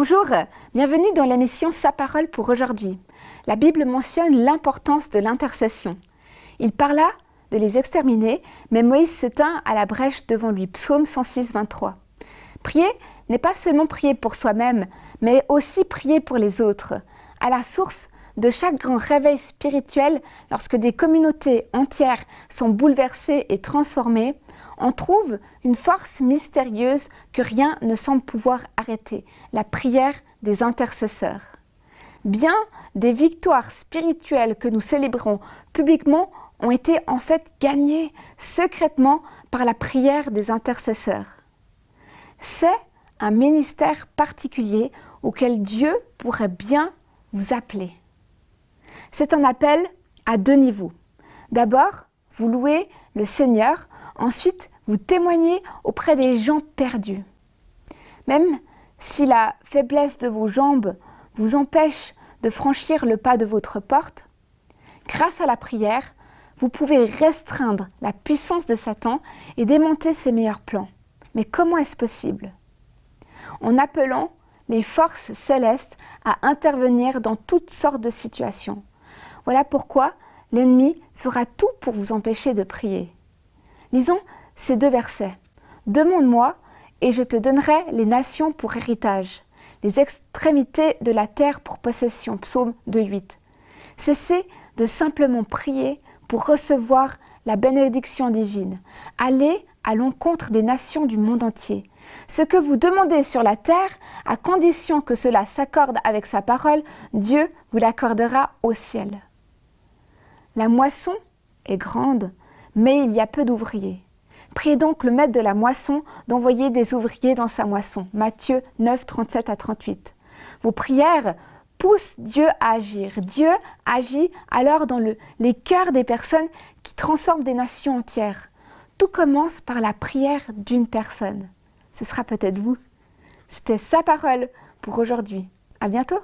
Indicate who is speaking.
Speaker 1: Bonjour, bienvenue dans l'émission Sa parole pour aujourd'hui. La Bible mentionne l'importance de l'intercession. Il parla de les exterminer, mais Moïse se tint à la brèche devant lui. Psaume 106, 23. Prier n'est pas seulement prier pour soi-même, mais aussi prier pour les autres. À la source de chaque grand réveil spirituel, lorsque des communautés entières sont bouleversées et transformées, on trouve une force mystérieuse que rien ne semble pouvoir arrêter, la prière des intercesseurs. Bien des victoires spirituelles que nous célébrons publiquement ont été en fait gagnées secrètement par la prière des intercesseurs. C'est un ministère particulier auquel Dieu pourrait bien vous appeler. C'est un appel à deux niveaux. D'abord, vous louez le Seigneur, ensuite vous témoignez auprès des gens perdus. Même si la faiblesse de vos jambes vous empêche de franchir le pas de votre porte, grâce à la prière, vous pouvez restreindre la puissance de Satan et démonter ses meilleurs plans. Mais comment est-ce possible? En appelant les forces célestes à intervenir dans toutes sortes de situations. Voilà pourquoi l'ennemi fera tout pour vous empêcher de prier. Lisons ces deux versets. « Demande-moi, et je te donnerai les nations pour héritage, les extrémités de la terre pour possession. » Psaume 2,8. Cessez de simplement prier pour recevoir la bénédiction divine. Allez à l'encontre des nations du monde entier. Ce que vous demandez sur la terre, à condition que cela s'accorde avec sa parole, Dieu vous l'accordera au ciel. La moisson est grande, mais il y a peu d'ouvriers. Priez donc le maître de la moisson d'envoyer des ouvriers dans sa moisson. Matthieu 9, 37 à 38. Vos prières poussent Dieu à agir. Dieu agit alors dans les cœurs des personnes qui transforment des nations entières. Tout commence par la prière d'une personne. Ce sera peut-être vous. C'était Sa parole pour aujourd'hui. À bientôt.